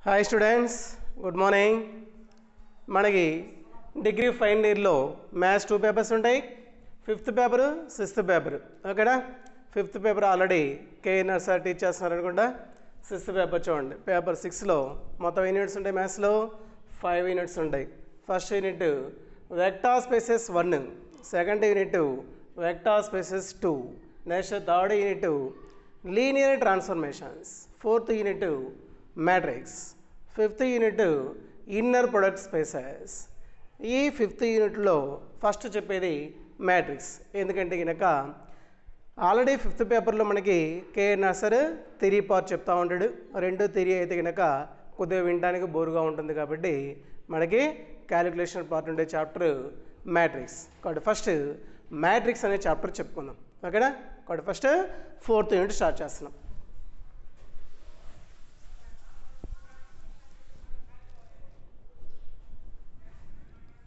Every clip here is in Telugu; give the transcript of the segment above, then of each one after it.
Hi students, good morning. మనకి డిగ్రీ ఫైనల్ ఇయర్లో మ్యాథ్స్ 2 పేపర్స్ ఉంటాయి. 5th paper 6th paper. ఓకేనా? 5th paper already KNR sir teach చేస్తున్నారు అనుకుంటా. 6th పేపర్ చూడండి. పేపర్ 6లో మొత్తం ఎన్ని యూనిట్స్ ఉంటాయి? మ్యాథ్స్లో 5 యూనిట్స్ ఉంటాయి. First unit vector spaces 1, second unit vector spaces 2, next third unit linear transformations, fourth unit matrix, 5th unit inner product spaces. ఈ 5th యూనిట్లో ఫస్ట్ చెప్పేది మ్యాట్రిక్స్. ఎందుకంటే కనుక ఆల్రెడీ 5th పేపర్లో మనకి కేఎన్ఆర్ సార్ థియరీ పార్ట్ చెప్తా ఉంటాడు. రెండు థియరీ అయితే కనుక కొద్దిగా వినడానికి బోరుగా ఉంటుంది కాబట్టి మనకి క్యాలిక్యులేషన్ పార్ట్ ఉండే చాప్టర్ మ్యాట్రిక్స్. కాబట్టి ఫస్ట్ మ్యాట్రిక్స్ అనే చాప్టర్ చెప్పుకుందాం. ఓకేనా? కాబట్టి ఫస్ట్ 4th యూనిట్ స్టార్ట్ చేస్తున్నాం.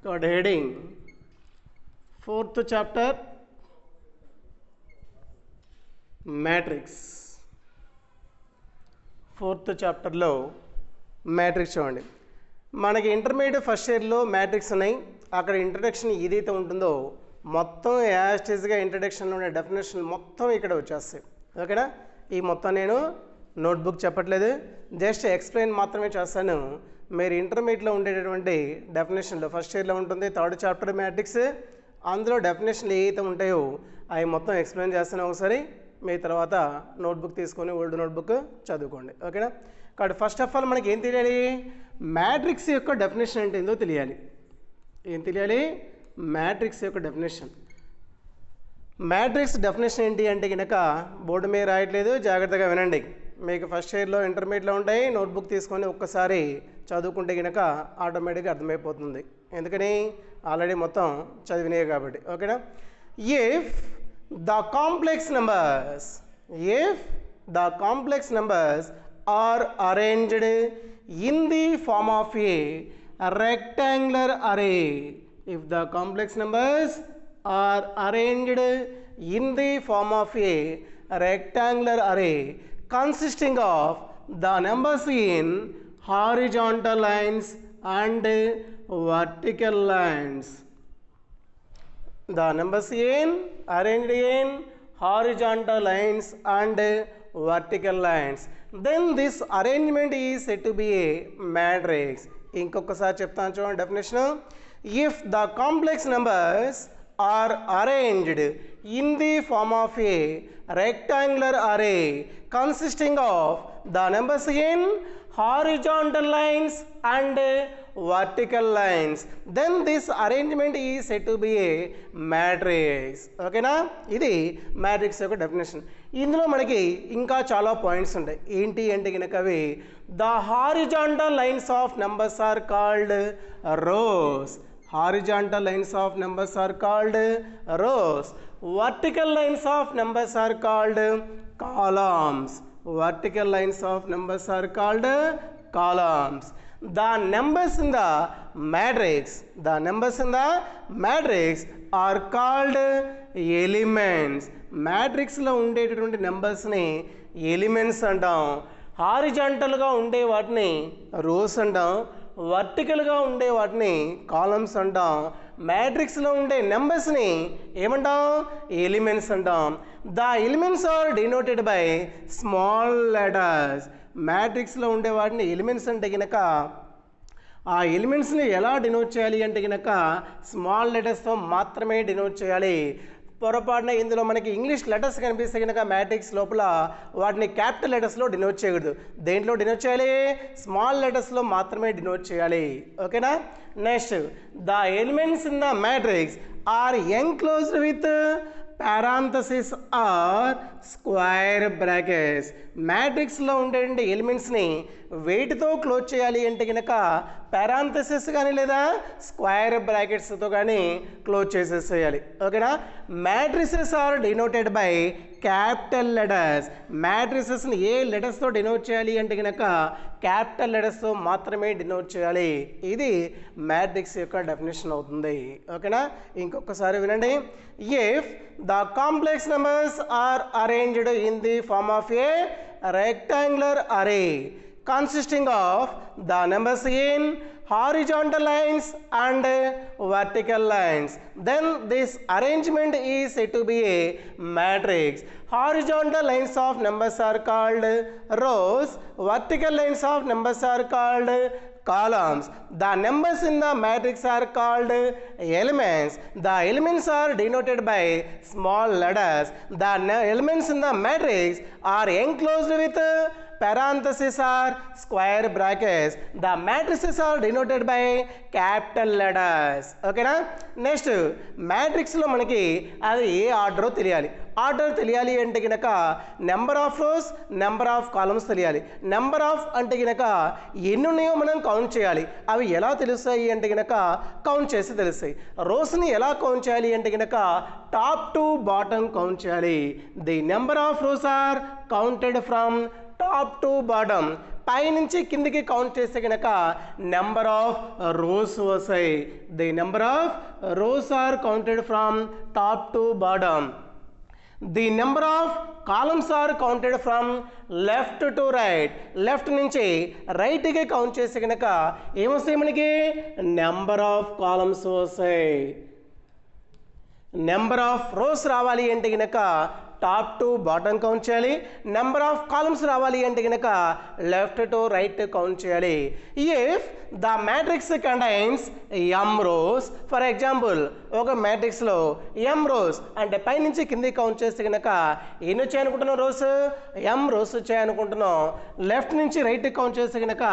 కాబట్టి heading 4th chapter matrix. 4th చాప్టర్లో మ్యాట్రిక్స్ చూడండి. మనకి ఇంటర్మీడియట్ ఫస్ట్ ఇయర్లో మ్యాట్రిక్స్ ఉన్నాయి. అక్కడ ఇంట్రడక్షన్ ఏదైతే ఉంటుందో మొత్తం యాస్టేజ్గా ఇంట్రడక్షన్లో ఉండే డెఫినేషన్ మొత్తం ఇక్కడ వచ్చేస్తాయి. ఓకేనా? ఈ మొత్తం నేను నోట్బుక్ చెప్పట్లేదు, జస్ట్ ఎక్స్ప్లెయిన్ మాత్రమే చేస్తాను. మీరు ఇంటర్మీడియట్లో ఉండేటటువంటి డెఫినేషన్లో ఫస్ట్ ఇయర్లో ఉంటుంది 3rd చాప్టర్ మ్యాట్రిక్స్. అందులో డెఫినేషన్లు ఏవైతే ఉంటాయో అవి మొత్తం ఎక్స్ప్లెయిన్ చేస్తాను ఒకసారి. మీ తర్వాత నోట్బుక్ తీసుకొని ఓల్డ్ నోట్బుక్ చదువుకోండి. ఓకేనా? కాబట్టి ఫస్ట్ ఆఫ్ ఆల్ మనకి ఏం తెలియాలి? మ్యాట్రిక్స్ యొక్క డెఫినేషన్ అంటే ఏందో తెలియాలి. ఏం తెలియాలి? మ్యాట్రిక్స్ యొక్క డెఫినేషన్. మ్యాట్రిక్స్ డెఫినేషన్ ఏంటి అంటే కనుక బోర్డు మీద రాయట్లేదు, జాగ్రత్తగా వినండి. మీకు ఫస్ట్ ఇయర్లో ఇంటర్మీడియట్లో ఉంటాయి. నోట్బుక్ తీసుకొని ఒక్కసారి చదువుకుంటే కనుక ఆటోమేటిక్గా అర్థమైపోతుంది. ఎందుకని? ఆల్రెడీ మొత్తం చదివినాయి కాబట్టి. ఓకేనా? If the complex numbers are arranged in the form of a rectangular array, if the complex numbers are arranged in the form of a rectangular array consisting of the numbers in horizontal lines and vertical lines, the numbers in arranged in horizontal lines and vertical lines, then this arrangement is said to be a matrix. ఇంకొకసారి చెప్తాను చూడండి definition. If the complex numbers are arranged in the form of a rectangular array consisting of the numbers in horizontal lines and vertical lines, then this arrangement is said to be a matrix. ఓకేనా? ఇది మ్యాట్రిక్స్ యొక్క డెఫినేషన్. ఇందులో మనకి ఇంకా చాలా పాయింట్స్ ఉంటాయి. ఏంటి అంటే కనుక అవి the horizontal lines of numbers are called rows. Horizontal lines of numbers are called rows. Vertical lines of numbers are called columns. Vertical lines of numbers are called columns. The numbers in the matrix are called elements. Matrixలో ఉండేటటువంటి నెంబర్స్ని ఎలిమెంట్స్ అంటాం. హారిజాంటల్గా ఉండే వాటిని రోస్ అంటాం, వర్టికల్గా ఉండే వాటిని కాలమ్స్ అంటాం. మ్యాట్రిక్స్లో ఉండే నెంబర్స్ని ఏమంటాం? ఎలిమెంట్స్ అంటాం. The elements are denoted by small letters. మ్యాట్రిక్స్లో ఉండే వాటిని ఎలిమెంట్స్ అంటే కనుక ఆ ఎలిమెంట్స్ని ఎలా డినోట్ చేయాలి అంటే కనుక స్మాల్ లెటర్స్తో మాత్రమే డినోట్ చేయాలి. పొరపాటున ఇందులో మనకి ఇంగ్లీష్ లెటర్స్ కనిపిస్తే కనుక మ్యాట్రిక్స్ లోపల వాటిని క్యాపిటల్ లెటర్స్లో డినోట్ చేయకూడదు. దేంట్లో డినోట్ చేయాలి? స్మాల్ లెటర్స్లో మాత్రమే డినోట్ చేయాలి. ఓకేనా? Next, the elements in the matrix are enclosed with parenthesis or square brackets. మ్యాట్రిక్స్లో ఉండేటువంటి ఎలిమెంట్స్ని వెయిట్తో క్లోజ్ చేయాలి అంటే కనుక పారాంథసిస్ కానీ లేదా స్క్వేర్ బ్రాకెట్స్తో కానీ క్లోజ్ చేసేసేయాలి. ఓకేనా? Matrices are denoted by capital letters. మ్యాట్రిసెస్ని ఏ లెటర్స్తో డినోట్ చేయాలి అంటే కనుక క్యాపిటల్ లెటర్స్తో మాత్రమే డినోట్ చేయాలి. ఇది మ్యాట్రిక్స్ యొక్క డెఫినేషన్ అవుతుంది. ఓకేనా? ఇంకొకసారి వినండి. If the complex numbers are arranged in the form of a rectangular array consisting of the numbers in horizontal lines and vertical lines. Then this arrangement is said to be a matrix. Horizontal lines of numbers are called rows, vertical lines of numbers are called columns. The numbers in the matrix are called elements. The elements are denoted by small letters. The elements in the matrix are enclosed with parentheses or square brackets. The matrices are denoted by capital letters. Okay na? Next, matrix lo manaki adi A order తెలియాలి. ఆర్డర్ తెలియాలి అంటే గనక number of rose, number of columns తెలియాలి. నెంబర్ ఆఫ్ అంటే గనక ఎన్ని ఉన్నాయో మనం కౌంట్ చేయాలి. అవి ఎలా తెలుస్తాయి అంటే గనక కౌంట్ చేసి తెలుస్తాయి. రోస్ని ఎలా కౌంట్ చేయాలి అంటే గనక టాప్ టు బాటమ్ కౌంట్ చేయాలి. The number of rows are counted from top to bottom. పై నుంచి కిందికి కౌంట్ చేస్తే కనుక నెంబర్ ఆఫ్ రోస్ వస్తాయి. The number of rows are counted from top to bottom. The number of columns are counted from left to right. Left నుంచి రైట్కి కౌంట్ చేస్తే కనుక ఏమొస్తాయి మనకి నెంబర్ ఆఫ్ కాలమ్స్ వస్తాయి. నెంబర్ ఆఫ్ రోస్ రావాలి అంటే కనుక టాప్ టు బాటమ్ కౌంట్ చేయాలి. నెంబర్ ఆఫ్ కాలమ్స్ రావాలి అంటే కనుక లెఫ్ట్ టు రైట్ కౌంట్ చేయాలి. If the matrix contains M rows, for example ఒక మ్యాట్రిక్స్లో ఎం రోస్ అంటే పైనుంచి కింది కౌంట్ చేస్తే కనుక ఎన్ని వచ్చాయనుకుంటున్నాం రోస్, ఎం రోస్ వచ్చాయనుకుంటున్నాం. లెఫ్ట్ నుంచి రైట్ కౌంట్ చేస్తే కనుక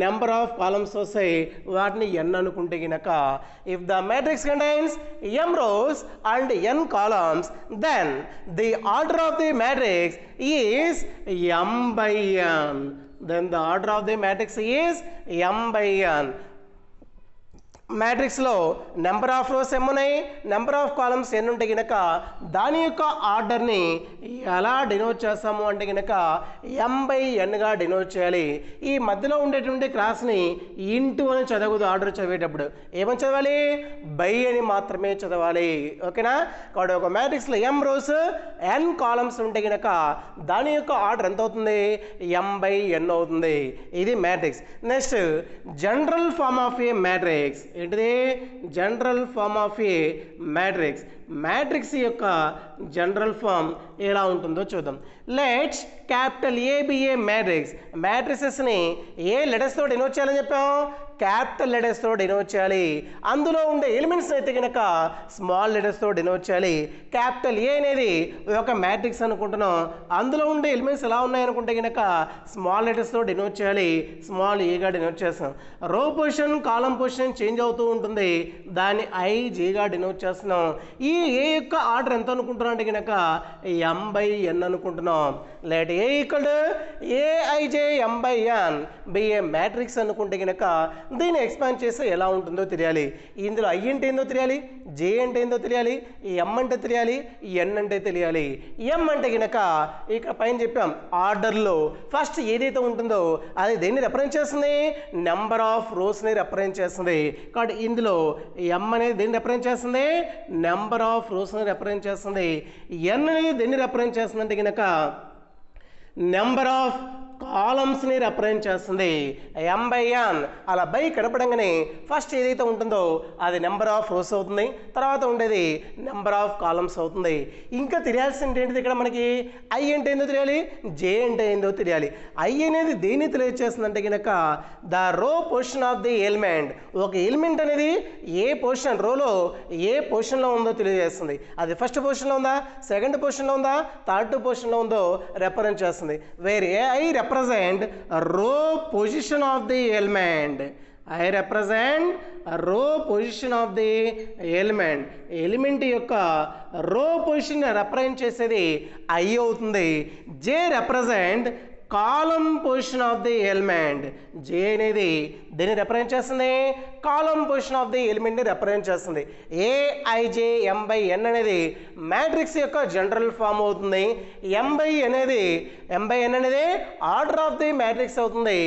నెంబర్ ఆఫ్ కాలమ్స్ వస్తాయి, వాటిని ఎన్ అనుకుంటే కనుక. If the matrix contains M rows and N columns, then the order of the matrix is m by n. Then the order of the matrix is m by n. మ్యాట్రిక్స్లో నెంబర్ ఆఫ్ రోస్ ఎన్ని ఉన్నాయి, నెంబర్ ఆఫ్ కాలమ్స్ ఎన్ని ఉంటే కనుక దాని యొక్క ఆర్డర్ని ఎలా డినోట్ చేస్తాము అంటే కనుక ఎం బై ఎన్గా డినోట్ చేయాలి. ఈ మధ్యలో ఉండేటువంటి క్లాస్ని ఇంటూ అని చదవదు. ఆర్డర్ చదివేటప్పుడు ఏమని చదవాలి, బై అని మాత్రమే చదవాలి. ఓకేనా? కాబట్టి ఒక మ్యాట్రిక్స్లో ఎం రోస్ ఎన్ కాలమ్స్ ఉంటే కనుక దాని యొక్క ఆర్డర్ ఎంత అవుతుంది, ఎం బై ఎన్ అవుతుంది. ఇది మ్యాట్రిక్స్. Next general form of a matrix ఏంటిది, general form of a matrix. Matrix యొక్క జనరల్ ఫామ్ ఎలా ఉంటుందో చూద్దాం. Let's capital A be a matrix. మ్యాట్రిసెస్ని ఏ లెటర్స్తో డినోట్ చేయాలని చెప్పాం, క్యాపిటల్ లెటర్స్తో డినోట్ చేయాలి. అందులో ఉండే ఎలిమెంట్స్ అయితే కనుక స్మాల్ లెటర్స్తో డినోట్ చేయాలి. క్యాపిటల్ ఏ అనేది ఒక మ్యాట్రిక్స్ అనుకుంటున్నాం, అందులో ఉండే ఎలిమెంట్స్ ఎలా ఉన్నాయనుకుంటే కనుక స్మాల్ లెటర్స్తో డినోట్ చేయాలి, స్మాల్ ఏగా డినోట్ చేస్తాం. రో పొజిషన్ కాలం పొజిషన్ చేంజ్ అవుతూ ఉంటుంది, దాన్ని ఐ జేగా డినోట్ చేస్తున్నాం. ఈ ఏ యొక్క ఆర్డర్ ఎంత అనుకుంటున్నాం అంటే కనుక ఎం బై ఎన్ అనుకుంటున్నాం. Let A equal to AIJ M by N be a matrix అనుకుంటే కనుక దీన్ని ఎక్స్పాండ్ చేస్తే ఎలా ఉంటుందో తెలియాలి. ఇందులో ఐ అంటే ఏందో తెలియాలి, జే అంటే ఏందో తెలియాలి, ఎం అంటే తెలియాలి, ఎన్ అంటే తెలియాలి. ఎం అంటే కనుక ఇక్కడ పైన చెప్పాం ఆర్డర్లో ఫస్ట్ ఏదైతే ఉంటుందో అది దేన్ని రిప్రజెంట్ చేస్తుంది, నెంబర్ ఆఫ్ రోస్ని రిప్రజెంట్ చేస్తుంది. కాబట్టి ఇందులో ఎం అనేది దేన్ని రిప్రజెంట్ చేస్తుంది, నెంబర్ ఆఫ్ రోస్ని రిప్రజెంట్ చేస్తుంది. ఎన్ అనేది దేన్ని రిప్రజెంట్ చేస్తుంది అంటే కనుక నెంబర్ ఆఫ్ కాలమ్స్ని రిప్రజెంట్ చేస్తుంది. ఎం బై ఎన్ అలా బై కనపడంగానే ఫస్ట్ ఏదైతే ఉంటుందో అది నెంబర్ ఆఫ్ రోస్ అవుతుంది, తర్వాత ఉండేది నెంబర్ ఆఫ్ కాలమ్స్ అవుతుంది. ఇంకా తెలియాల్సింది ఏంటిది ఇక్కడ మనకి, ఐ అంటే ఏందో తెలియాలి, జే అంటే ఏందో తెలియాలి. ఐ అనేది దేన్ని తెలియజేస్తుంది అంటే కనుక ద రో పొజిషన్ ఆఫ్ ది ఎలిమెంట్. ఒక ఎలిమెంట్ అనేది ఏ పొజిషన్ రోలో ఏ పొజిషన్లో ఉందో తెలియజేస్తుంది. అది ఫస్ట్ పొజిషన్లో ఉందా, సెకండ్ పొజిషన్లో ఉందా, థర్డ్ పొజిషన్లో ఉందో రిప్రజెంట్ చేస్తుంది. వేరే I represent row position of the element. I represent row position of the element. Element యొక్క రో పొజిషన్ రిప్రజెంట్ చేసేది ఐ అవుతుంది. J represent column position of the element. J అనేది దీన్ని రిప్రజెంట్ చేస్తుంది, కాలం పొజిషన్ ఆఫ్ ది ఎలిమెంట్ని రిప్రజెంట్ చేస్తుంది. ఏఐజే ఎం బై ఎన్ అనేది మ్యాట్రిక్స్ యొక్క జనరల్ ఫామ్ అవుతుంది. ఎం బై ఎన్ అనేది ఆర్డర్ ఆఫ్ ది మ్యాట్రిక్స్ అవుతుంది.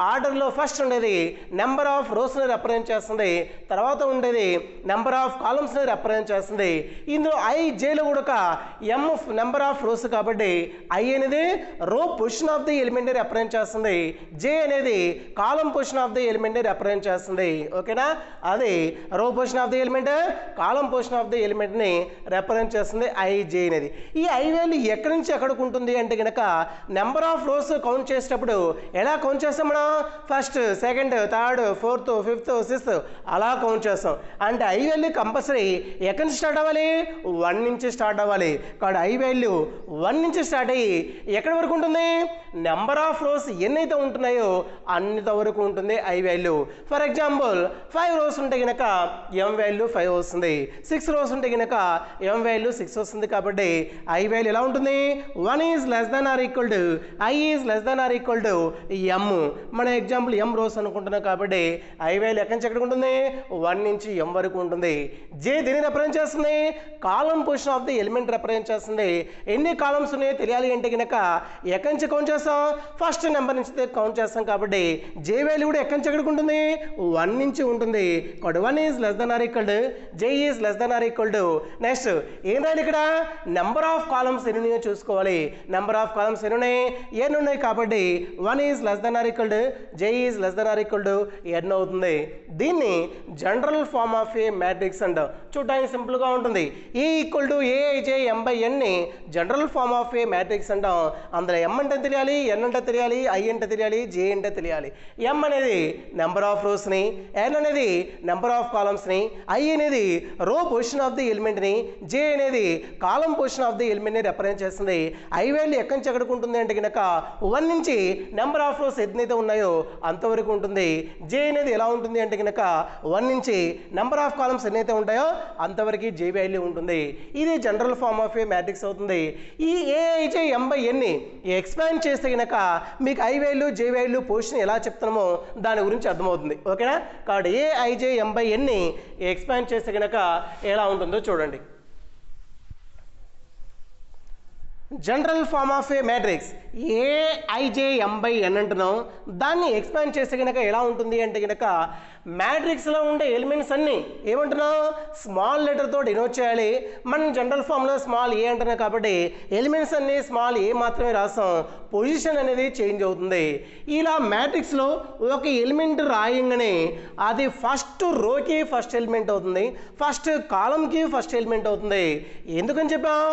ఆర్డర్లో ఫస్ట్ ఉండేది నెంబర్ ఆఫ్ రోస్ని రిప్రజెంట్ చేస్తుంది, తర్వాత ఉండేది నెంబర్ ఆఫ్ కాలమ్స్ని రిప్రజెంట్ చేస్తుంది. ఇందులో ఐ జేలో కూడా ఎం నెంబర్ ఆఫ్ రోస్ కాబట్టి ఐ అనేది రో పొజిషన్ ఆఫ్ ది ఎలిమెంట్ని రిప్రజెంట్ చేస్తుంది, జే అనేది కాలం పొజిషన్ ఆఫ్ ది ఎలిమెంట్ని రిప్రజెంట్ చేస్తుంది. ఓకేనా, అది row position of the element, column position of the ఎలిమెంట్ని రిప్రజెంట్ చేస్తుంది ఐజే అనేది. ఈ ఐ వాల్యూ ఎక్కడి నుంచి ఎక్కడికి ఉంటుంది అంటే కనుక నెంబర్ ఆఫ్ రోస్ కౌంట్ చేసేటప్పుడు ఎలా కౌంట్ చేస్తాం మనం, first, second, third, fourth, fifth, sixth అలా కౌంట్ చేస్తాం. అంటే ఐ వాల్యూ కంపల్సరీ ఎక్కడి నుంచి స్టార్ట్ అవ్వాలి, 1 నుంచి స్టార్ట్ అవ్వాలి. కాబట్టి ఐ వాల్యూ 1 నుంచి స్టార్ట్ అయ్యి ఎక్కడి వరకు ఉంటుంది, నెంబర్ ఆఫ్ రోస్ ఎన్నైతే ఉంటున్నాయో అన్నిత వరకు ఉంటుంది I value. For example 5 rows ఉంటే కనుక ఎం వాల్యూ 5 వస్తుంది, 6 రోస్ ఉంటే కనుక ఎం వాల్యూ 6 వస్తుంది. కాబట్టి ఐ వాల్యూ ఎలా ఉంటుంది, 1 is less than or equal to i is less than or equal to m. మన ఎగ్జాంపుల్ ఎం రోస్ అనుకుంటున్నాం కాబట్టి ఐ వాల్యూ ఎక్కడి నుంచి ఎక్కడికి ఉంటుంది, 1 నుంచి ఎం వరకు ఉంటుంది. జే దీన్ని రిప్రజెంట్ చేస్తుంది, column position of the element represent చేస్తుంది. ఎన్ని కాలమ్స్ ఉన్నాయో తెలియాలి అంటే కనుక ఎక్కడి నుంచి కౌంట్ చేస్తాం, ఫస్ట్ నెంబర్ నుంచి కౌంట్ చేస్తాం. కాబట్టి జే వాల్యూ కూడా ఎక్కడి నుంచి ఎక్కడికి ఉంటుంది, 1 నుంచి ఉంటుంది. కాబట్టి 1 is less than or equal to J is less than or equal to. Next ఏం రాయాలి ఇక్కడ, నెంబర్ ఆఫ్ కాలమ్స్ ఎన్ని ఉన్నాయో చూసుకోవాలి. నెంబర్ ఆఫ్ కాలమ్స్ ఎన్ని ఉన్నాయి, n ఉన్నాయి. కాబట్టి 1 is less than or equal to J is less than or equal to n అవుతుంది. దీన్ని general form of a matrix అంటాం. చూడడానికి సింపుల్గా ఉంటుంది. A equal to AIJ M by ఎన్ని general form of a matrix అంటాం. అందులో ఎం అంటే తెలియాలి, ఎన్ అంటే తెలియాలి, ఐ అంటే తెలియాలి, జే అంటే తెలియాలి. ఎం అనేది నెంబర్ ఆఫ్ రోస్ని, ఎన్ అనేది నెంబర్ ఆఫ్ కాలమ్స్ని, ఐ అనేది రో పొజిషన్ ఆఫ్ ది ఎలిమెంట్ని, జే అనేది కాలం పొజిషన్ ఆఫ్ ది ఎలిమెంట్ని రిప్రజెంట్ చేస్తుంది. ఐ వాల్యూ ఎక్కడి నుంచి ఎక్కడికి ఉంటుంది అంటే కనుక 1 నుంచి నెంబర్ ఆఫ్ రోస్ ఎన్నైతే ఉన్నాయో అంతవరకు ఉంటుంది. జే అనేది ఎలా ఉంటుంది అంటే కనుక 1 నుంచి నెంబర్ ఆఫ్ కాలమ్స్ ఎన్నైతే ఉంటాయో అంతవరకు జే వాల్యూ ఉంటుంది. ఇది general form of a matrix అవుతుంది. ఈ ఏఐజే ఎం బై ఎన్ని ఎక్స్పాండ్ చేస్తే కనుక మీకు i value j value position ఎలా చెప్తున్నామో దాని గురించి అర్థమవుతుంది. ఓకేనా, కాబట్టి ఏఐజే ఎం బై ఎన్ని ఎక్స్పాండ్ చేస్తే కనుక ఎలా ఉంటుందో చూడండి. General form of a matrix a i j M by n అంటున్నాం. దాన్ని ఎక్స్పాండ్ చేస్తే కనుక ఎలా ఉంటుంది అంటే కనుక మ్యాట్రిక్స్లో ఉండే ఎలిమెంట్స్ అన్నీ ఏమంటున్నాం, స్మాల్ లెటర్తో డినోట్ చేయాలి. మనం జనరల్ ఫామ్లో స్మాల్ ఏ అంటున్నాం కాబట్టి ఎలిమెంట్స్ అన్నీ స్మాల్ ఏ మాత్రమే రాస్తాం. పొజిషన్ అనేది చేంజ్ అవుతుంది. ఇలా మ్యాట్రిక్స్లో ఒక ఎలిమెంట్ రాయంగానే అది ఫస్ట్ రోకి ఫస్ట్ ఎలిమెంట్ అవుతుంది, ఫస్ట్ కాలంకి ఫస్ట్ ఎలిమెంట్ అవుతుంది. ఎందుకని చెప్పాం,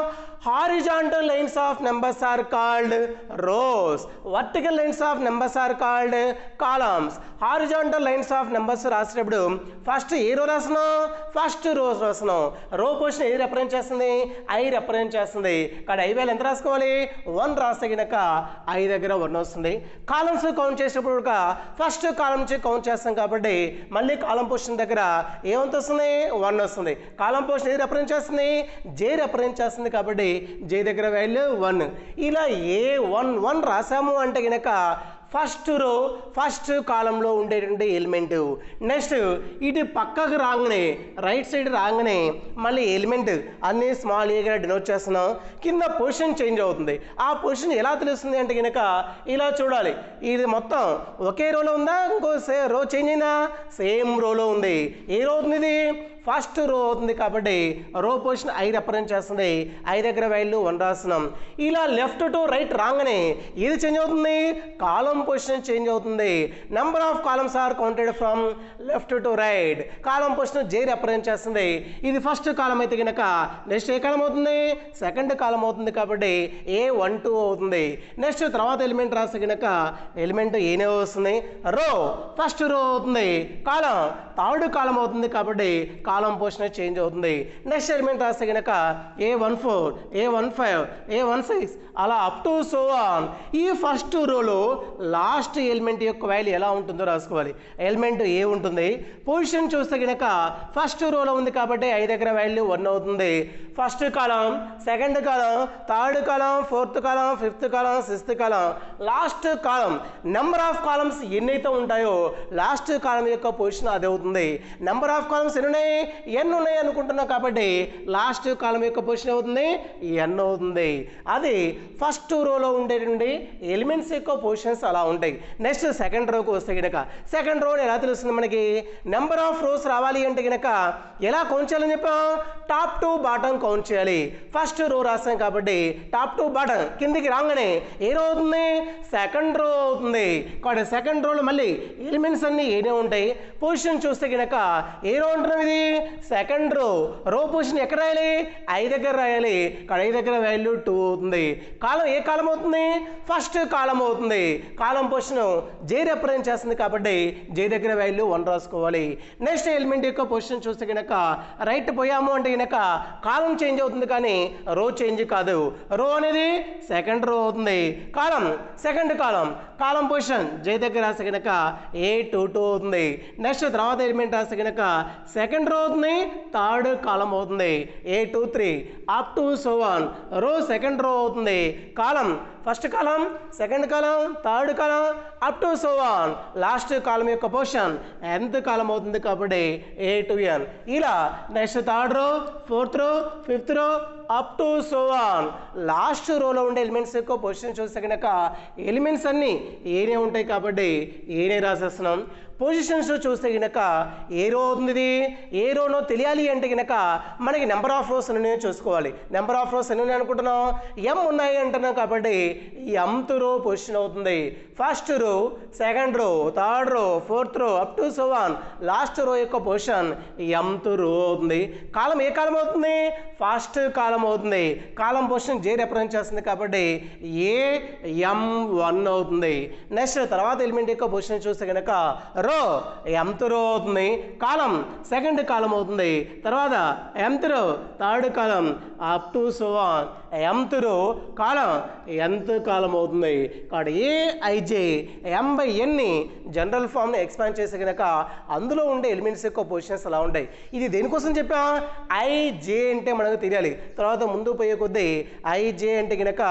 horizontal lines of numbers are called rows, vertical lines of numbers are called columns. Horizontal lines of numbers రాసేటప్పుడు ఫస్ట్ ఏ రో రాస్తున్నాం, ఫస్ట్ రోస్ రాస్తున్నాం. రో పొజిషన్ ఏ రిప్రజెంట్ చేస్తుంది, ఐ రిప్రజెంట్ చేస్తుంది. కానీ ఐ వాల్యూ ఎంత రాసుకోవాలి, 1 రాస్తే కనుక ఐ దగ్గర 1 వస్తుంది. కాలమ్స్ కౌంట్ చేసేటప్పుడు ఫస్ట్ కాలం నుంచి కౌంట్ చేస్తాం కాబట్టి మళ్ళీ కాలం పొజిషన్ దగ్గర ఏమంత వస్తుంది, 1 వస్తుంది. కాలం పొజిషన్ ఏ రిప్రజెంట్ చేస్తుంది, జే రిప్రజెంట్ చేస్తుంది కాబట్టి జే దగ్గర వాల్యూ 1. ఇలా ఏ 1 రాసాము అంటే కనుక ఫస్ట్ రో ఫస్ట్ కాలంలో ఉండేటువంటి ఎలిమెంట్. నెక్స్ట్ ఇటు పక్కకు రాగానే రైట్ సైడ్ రాగానే మళ్ళీ ఎలిమెంట్ అన్ని స్మాల్ ఏగా డినోట్ చేస్తున్నాం. కింద పొజిషన్ చేంజ్ అవుతుంది. ఆ పొజిషన్ ఎలా తెలుస్తుంది అంటే కనుక ఇలా చూడాలి. ఇది మొత్తం ఒకే రోలో ఉందా, ఇంకో రో చేంజ్ అయిందా, సేమ్ రోలో ఉంది. ఏ రో అవుతుంది, ఇది ఫస్ట్ రో అవుతుంది కాబట్టి రో పొజిషన్ ఐ రిప్రజెంట్ చేస్తుంది. ఐ దగ్గర వాల్యూ 1 రాస్తున్నాం. ఇలా లెఫ్ట్ టు రైట్ రాగానే ఏది చేంజ్ అవుతుంది, కాలం పొజిషన్ చేంజ్ అవుతుంది. Number of columns are counted from left to right. Column position J represent చేస్తుంది. ఇది ఫస్ట్ కాలం అయితే కనుక నెక్స్ట్ ఏ కాలం అవుతుంది, సెకండ్ కాలం అవుతుంది కాబట్టి A12 అవుతుంది. నెక్స్ట్ తర్వాత ఎలిమెంట్ రాస్తే కనుక ఎలిమెంట్ ఏనే వస్తుంది. రో ఫస్ట్ రో అవుతుంది, కాలం థర్డ్ కాలం అవుతుంది కాబట్టి కాలం పొజిషన్ చేంజ్ అవుతుంది. నెక్స్ట్ ఎలిమెంట్ రాస్తే కనుక A14, A15, A16 అలా అప్ టు సో ఆన్. ఈ ఫస్ట్ రోలో లాస్ట్ ఎలిమెంట్ యొక్క వాల్యూ ఎలా ఉంటుందో రాసుకోవాలి. ఎలిమెంట్ ఏ ఉంటుంది, పొజిషన్ చూస్తే కనుక ఫస్ట్ రోలో ఉంది కాబట్టి ఐ దగ్గర వాల్యూ 1 అవుతుంది. First column, second column, third column, fourth column, fifth column, sixth column, last column. Number of columns ఎన్నైతే ఉంటాయో లాస్ట్ కాలం యొక్క పొజిషన్ అది అవుతుంది. నెంబర్ ఆఫ్ కాలమ్స్ ఎన్ని ఉన్నాయి, ఎన్ ఉన్నాయి అనుకుంటున్నాం కాబట్టి లాస్ట్ కాలం యొక్క పొజిషన్ అవుతుంది ఎన్ అవుతుంది. అది ఫస్ట్ రోలో ఉండేటువంటి ఎలిమెంట్స్ యొక్క పొజిషన్స్ అలా ఉంటాయి. నెక్స్ట్ సెకండ్ రోకి వస్తే కనుక సెకండ్ రో ఎలా తెలుస్తుంది మనకి? నెంబర్ ఆఫ్ రోస్ రావాలి అంటే కనుక ఎలా కౌంట్ చేయాలని చెప్పాం? టాప్ టు బాటం కౌంట్ చేయాలి. ఫస్ట్ రో రాస్తాం కాబట్టి టాప్ టు బాటం కిందికి రాగానే ఏ రో అవుతుంది? సెకండ్ రో అవుతుంది. కాబట్టి సెకండ్ రోలో మళ్ళీ ఎలిమెంట్స్ అన్ని ఏనే ఉంటాయి. పొజిషన్ చూస్తే కనుక ఏ రో అంటున్నాం? ఇది సెకండ్ రో. రో పొజిషన్ ఎక్కడ రాయాలి? ఐ దగ్గర రాయాలి. ఇక్కడ ఐ దగ్గర వాల్యూ 2 అవుతుంది. కాలం ఏ కాలం అవుతుంది? ఫస్ట్ కాలం అవుతుంది. కాలం పొజిషన్ జే రిప్రజెంట్ చేస్తుంది కాబట్టి జే దగ్గర వాల్యూ 1 రాసుకోవాలి. నెక్స్ట్ ఎలిమెంట్ యొక్క పొజిషన్ చూస్తే కనుక రైట్ పోయాము అంటే కనుక కాలం చేంజ్ అవుతుంది కానీ రో చేంజ్ కాదు. రో అనేది సెకండ్ రో అవుతుంది. కాలం సెకండ్ కాలం. కాలం పొజిషన్ జే దగ్గర రాస్తే కనుక A22 అవుతుంది. నెక్స్ట్ తర్వాత ఎలిమెంట్ రాస్తే కనుక సెకండ్ రో అవుతుంది. థర్డ్ కాలం అవుతుంది A23 up to so on. Row second row అవుతుంది. Column first column, second column, third column up to so on. Last column యొక్క పొజిషన్ nth కాలం అవుతుంది కాబట్టి A2n. ఇలా next third row, fourth row, fifth row up to so on. Last రోలో ఉండే ఎలిమెంట్స్ యొక్క పొజిషన్ చూస్తే కనుక ఎలిమెంట్స్ అన్నీ ఏనే ఉంటాయి కాబట్టి ఏనే రాసేస్తున్నాం. పొజిషన్స్ చూస్తే కనుక ఏ రో అవుతుంది? ఇది ఏ రోనో తెలియాలి అంటే కనుక మనకి నెంబర్ ఆఫ్ రోస్ ఎన్ని చూసుకోవాలి. నెంబర్ ఆఫ్ రోస్ ఎన్ని అనుకుంటున్నాం? ఎం ఉన్నాయి అంటున్నాం కాబట్టి ఎంత్ రో పొజిషన్ అవుతుంది. ఫస్ట్ రో, సెకండ్ రో, థర్డ్ రో, ఫోర్త్ రో up to so on. Last రో యొక్క పొజిషన్ ఎంత్ రో అవుతుంది. కాలం ఏ కాలం అవుతుంది? ఫస్ట్ కాలం అవుతుంది. కాలం పొజిషన్ జే రిప్రజెంట్ చేస్తుంది కాబట్టి AM1 అవుతుంది. నెక్స్ట్ తర్వాత ఎలిమెంట్ యొక్క పొజిషన్ చూస్తే కనుక రో ఎంత్ రో అవుతుంది. కాలం సెకండ్ కాలం అవుతుంది. తర్వాత nth row third column up to so on. Nth row column ఎంత్ కాలం అవుతుంది. కాబట్టి ఏఐజే M/N జనరల్ ఫామ్ని ఎక్స్పాండ్ చేస్తే కనుక అందులో ఉండే ఎలిమెంట్స్ యొక్క పొజిషన్స్ అలా ఉంటాయి. ఇది దేనికోసం చెప్పా? ఐజే అంటే మనకు తెలియాలి. తర్వాత ముందు పోయే కొద్దీ ఐజే అంటే కనుక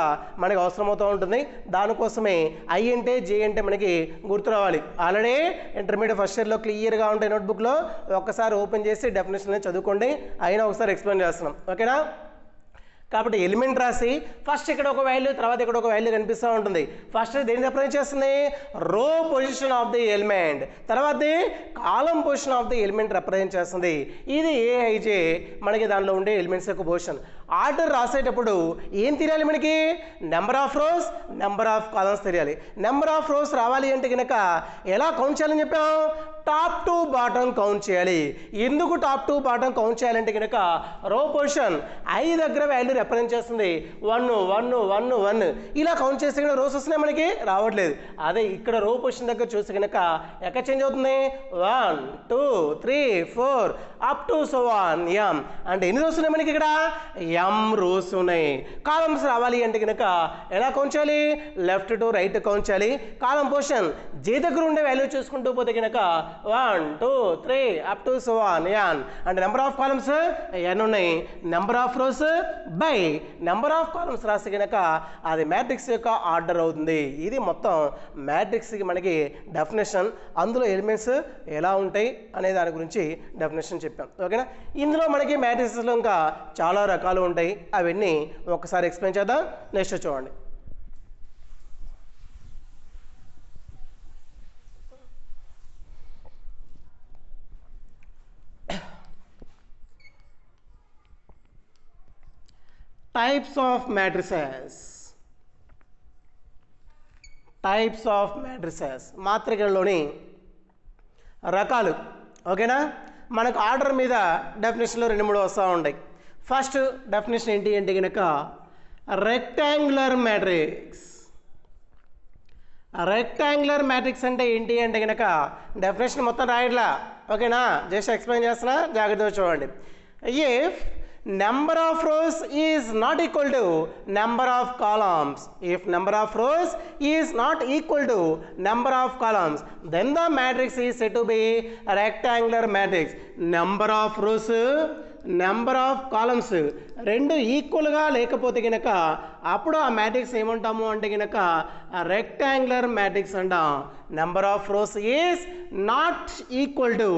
మనకు అవసరం అవుతూ ఉంటుంది. దానికోసమే ఐ అంటే జే అంటే మనకి గుర్తు రావాలి. ఆల్రెడీ ఇంటర్మీడియట్ ఫస్ట్ ఇయర్లో క్లియర్గా ఉంటాయి నోట్బుక్లో. ఒక్కసారి ఓపెన్ చేసి డెఫినేషన్ చదువుకోండి. అయినా ఒకసారి ఎక్స్ప్లెయిన్ చేస్తున్నాం. ఓకేనా? కాబట్టి ఎలిమెంట్ రాసి ఫస్ట్ ఇక్కడ ఒక వాల్యూ, తర్వాత ఇక్కడ ఒక వాల్యూ కనిపిస్తూ ఉంటుంది. ఫస్ట్ దేని రిప్రజెంట్ చేస్తుంది? రో పొజిషన్ ఆఫ్ ది ఎలిమెంట్. తర్వాత column position of the element represent చేస్తుంది. ఇది ఏఐజే మనకి దానిలో ఉండే ఎలిమెంట్స్ యొక్క పొజిషన్. ఆర్డర్ రాసేటప్పుడు ఏం తెలియాలి మనకి? Number of rose, number of columns తెలియాలి. నెంబర్ ఆఫ్ రోస్ రావాలి అంటే కనుక ఎలా కౌంట్ చేయాలని చెప్పాం? టాప్ టు బాటం కౌంట్ చేయాలి. ఎందుకు టాప్ టు బాటం కౌంట్ చేయాలంటే కనుక రో పొజిషన్ ఐ దగ్గర వాల్యూ రిప్రజెంట్ చేస్తుంది. 1 1 1 1 ఇలా కౌంట్ చేస్తే కనుక రోస్ వస్తున్నాయి, మనకి రావట్లేదు. అదే ఇక్కడ రో పొజిషన్ దగ్గర చూస్తే కనుక ఎక్కడ చేంజ్ అవుతుంది? 1 2 3 4 up to so on M. అంటే ఎన్ని రోస్ ఉన్నాయి మనకి? ఇక్కడ M రోస్ ఉన్నాయి. కాలమ్స్ రావాలి అంటే కనుక ఎలా కౌంట్ చేయాలి? లెఫ్ట్ టు రైట్ కౌంట్ చేయాలి. కాలం పొజిషన్ జే దగ్గర ఉండే వాల్యూ చూసుకుంటూ పోతే కనుక 1 2 3 up to so on N. అంటే నెంబర్ ఆఫ్ కాలమ్స్ N ఉన్నాయి. Number of rose by number of columns రాస్తే కనుక అది మ్యాట్రిక్స్ యొక్క ఆర్డర్ అవుతుంది. ఇది మొత్తం మ్యాట్రిక్స్కి మనకి డెఫినేషన్. అందులో ఎలిమెంట్స్ ఎలా ఉంటాయి అనే దాని గురించి డెఫినేషన్ చెప్పాం. ఓకేనా? ఇందులో మనకి మ్యాట్రిక్స్లో ఇంకా చాలా రకాలు ఉంటాయి. అవన్నీ ఒకసారి ఎక్స్ప్లెయిన్ చేద్దాం. నెక్స్ట్ చూడండి. Types of matrices. Types of matrices. మాత్రికల్లోని రకాలు. ఓకేనా? మనకు ఆర్డర్ మీద డెఫినేషన్లో 2-3 వస్తూ ఉంటాయి. ఫస్ట్ డెఫినేషన్ ఏంటి అంటే కనుక రెక్టాంగులర్ మ్యాట్రిక్స్. రెక్టాంగులర్ మ్యాట్రిక్స్ అంటే ఏంటి అంటే కనుక డెఫినేషన్ మొత్తం రాయట్లా. ఓకేనా? జస్ట్ ఎక్స్ప్లెయిన్ చేస్తున్నా, జాగ్రత్తగా చూడండి. If number of rows is not equal to number of columns, if number of rows is not equal to number of columns, then the matrix is said to be a rectangular matrix. Number of rows number of columns రెండు ఈక్వల్గా లేకపోతే కనుక అప్పుడు ఆ మ్యాట్రిక్స్ ఏమంటాము అంటే కనుక రెక్టాంగులర్ మ్యాట్రిక్స్ అంటాం. Number of rows is not equal to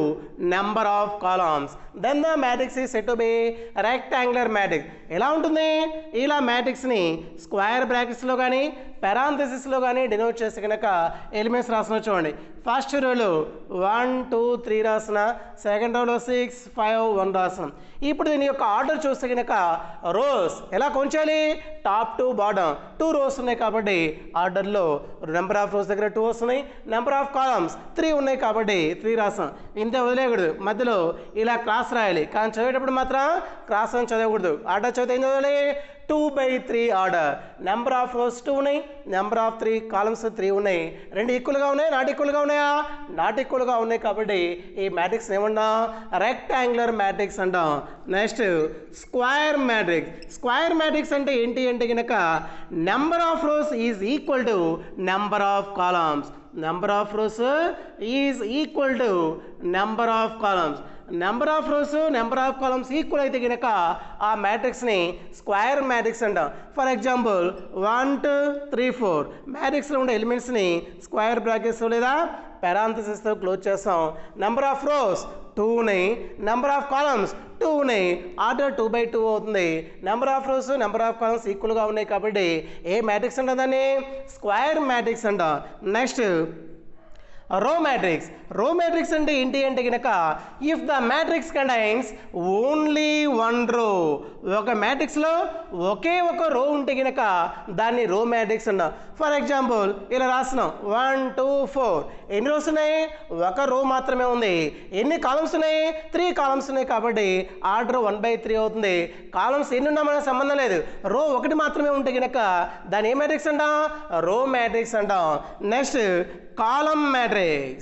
number of columns, then the matrix is said to be rectangular matrix. ఎలా ఉంటుంది? ఇలా మ్యాట్రిక్స్ని స్క్వేర్ బ్రాకెట్స్లో కానీ పెరాంథసిస్లో కానీ డినోట్ చేసి కనుక ఎలిమెంట్స్ రాసిన చూడండి. ఫస్ట్ రోలో 1 2 3 రాసిన, సెకండ్ రోలో 6 5 1 రాసిన. ఇప్పుడు దీని యొక్క ఆర్డర్ చూస్తే కనుక రోస్ ఎలా కొంచాలి? టాప్ టు బాటమ్ 2 రోస్ ఉన్నాయి కాబట్టి ఆర్డర్లో నెంబర్ ఆఫ్ రోస్ దగ్గర 2 వస్తున్నాయి, నెంబర్ ఆఫ్ కాలమ్స్ 3 ఉన్నాయి కాబట్టి 3 రాసాం. ఇంతే వదిలేయకూడదు, మధ్యలో ఇలా క్రాస్ రాయాలి. కానీ చదివేటప్పుడు మాత్రం క్రాస్ అని చదవకూడదు. ఆర్డర్ చదివితే ఏం చదవాలి? 2/3 ఆర్డర్. నెంబర్ ఆఫ్ రోస్ 2 ఉన్నాయి, నెంబర్ ఆఫ్ 3 కాలమ్స్ 3 ఉన్నాయి. రెండు ఈక్వల్గా ఉన్నాయి, నాట్ ఈక్వల్గా ఉన్నాయా? నాట్ ఈక్వల్గా ఉన్నాయి కాబట్టి ఈ మ్యాట్రిక్స్ ఏమన్నాం? రెక్టాంగులర్ మ్యాట్రిక్స్ అంటాం. Next square matrix. Square matrix అంటే ఏంటి అంటే కనుక number of rows is equal to number of columns. Number of rows is equal to number of columns. Number of rose number of columns equal అయితే కనుక ఆ మ్యాట్రిక్స్ని స్క్వేర్ మ్యాట్రిక్స్ అంటాం. ఫర్ ఎగ్జాంపుల్ 1 2 3 4 మ్యాట్రిక్స్లో ఉండే ఎలిమెంట్స్ని స్క్వేర్ బ్రాకెట్స్ లేదా పెరాంథసిస్తో క్లోజ్ చేస్తాం. నెంబర్ ఆఫ్ రోస్ 2 ఉన్నాయి, నెంబర్ ఆఫ్ కాలమ్స్ 2 ఉన్నాయి, ఆర్డర్ 2/2 అవుతుంది. Number of rose number of columns ఈక్వల్గా ఉన్నాయి కాబట్టి ఏ మ్యాట్రిక్స్ అంటాం? దాన్ని స్క్వేర్ మ్యాట్రిక్స్ అంటాం. నెక్స్ట్ రో మ్యాట్రిక్స్. రో మ్యాట్రిక్స్ అంటే ఏంటి అంటే కనుక if the matrix contains only 1 రో, ఒక మ్యాట్రిక్స్లో ఒకే ఒక రో ఉంటే కనుక దాన్ని రో మ్యాట్రిక్స్ అన్నాం. ఫర్ ఎగ్జాంపుల్ ఇలా రాస్తున్నాం 1 2 4 ఎన్ని రోస్ ఉన్నాయి? ఒక రో మాత్రమే ఉంది. ఎన్ని కాలమ్స్ ఉన్నాయి? 3 కాలమ్స్ ఉన్నాయి కాబట్టి ఆర్డర్ 1/3 అవుతుంది. కాలమ్స్ ఎన్ని ఉన్నా మనకు సంబంధం లేదు, రో ఒకటి మాత్రమే ఉంటే కనుక దాన్ని ఏ మ్యాట్రిక్స్ అంటాం? రో మ్యాట్రిక్స్ అంటాం. Next column matrix.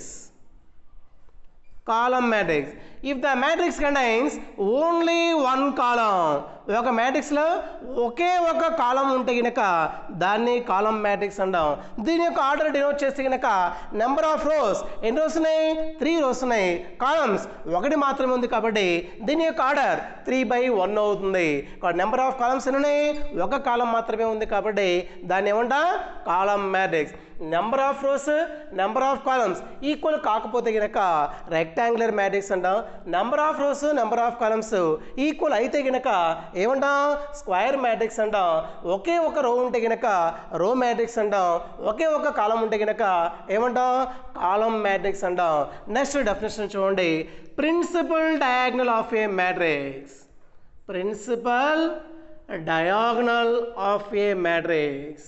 Column matrix. If the matrix contains only one column, ఒక మ్యాట్రిక్స్లో ఒకే ఒక కాలం ఉంటే కనుక దాన్ని కాలం మ్యాట్రిక్స్ అంటాం. దీని యొక్క ఆర్డర్ డినోట్ చేస్తే కనుక నెంబర్ ఆఫ్ రోస్ ఎన్ని రోస్ ఉన్నాయి? 3 రోస్ ఉన్నాయి. కాలమ్స్ ఒకటి మాత్రమే ఉంది కాబట్టి దీని యొక్క ఆర్డర్ 3/1 అవుతుంది. నెంబర్ ఆఫ్ కాలమ్స్ ఎన్ని ఉన్నాయి? ఒక కాలం మాత్రమే ఉంది కాబట్టి దాన్ని ఏమంటా? కాలం matrix. Number of rose number of columns equal కాకపోతే కనుక రెక్టాంగులర్ మ్యాట్రిక్స్ అంటాం. Number of rose number of columns equal అయితే కనుక ఏమంటాం? స్క్వేర్ మ్యాట్రిక్స్ అంటాం. ఒకే ఒక రో ఉంటే కనుక రో మ్యాట్రిక్స్ అంటాం. ఒకే ఒక కాలం ఉంటే కనుక ఏమంటాం? కాలం మ్యాట్రిక్స్ అంటాం. నెక్స్ట్ డెఫినేషన్ చూడండి. Principal diagonal of a matrix. Principal diagonal of a matrix.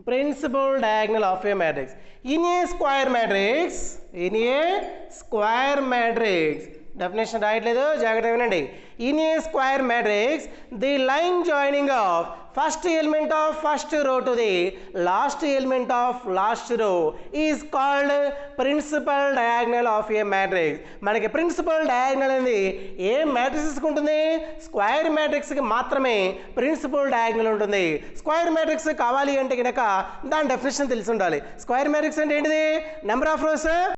Principal diagonal of a matrix. In a square matrix, in a square matrix, definition రాయట్లేదు, జాగ్రత్తగా వినండి. In a square matrix, the line joining of first element of first row to the last element of last row is called principal diagonal of a matrix. మనకి ప్రిన్సిపల్ డయాగ్నల్ అనేది ఏ మ్యాట్రిక్స్కి ఉంటుంది? స్క్వేర్ మ్యాట్రిక్స్కి మాత్రమే ప్రిన్సిపల్ డయాగ్నల్ ఉంటుంది. స్క్వేర్ మ్యాట్రిక్స్ కావాలి అంటే కనుక దాని డెఫినేషన్ తెలిసి ఉండాలి. స్క్వేర్ మ్యాట్రిక్స్ అంటే ఏంటిది? Number of rose